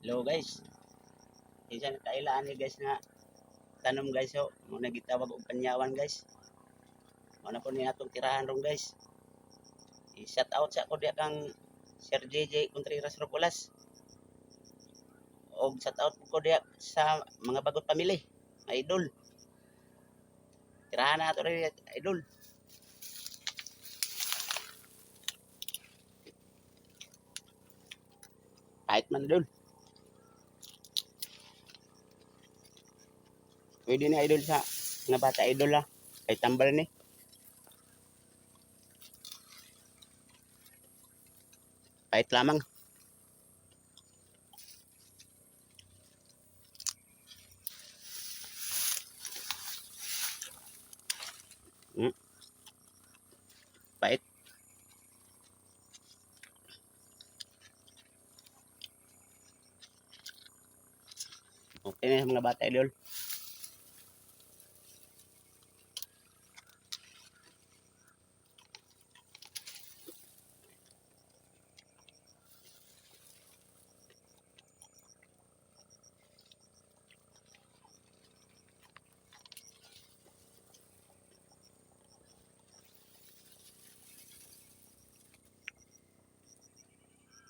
Hello guys, isa na kailaan ni guys na tanom guys so mo nagitawag og panyawan guys. Mo na po ni atong tirahan ron guys. I-shout out sa ako diya kang Sir JJ Contreras Rocolas. Og shout out ko diya sa mga bagot pamili, mga idol. Tirahan na ato rin idol. Kahit man idol. Pwede na idol sa mga bata idol ha. Kay tambal ni. Kahit lamang. Hmm. Pait. Okay na mga bata idol.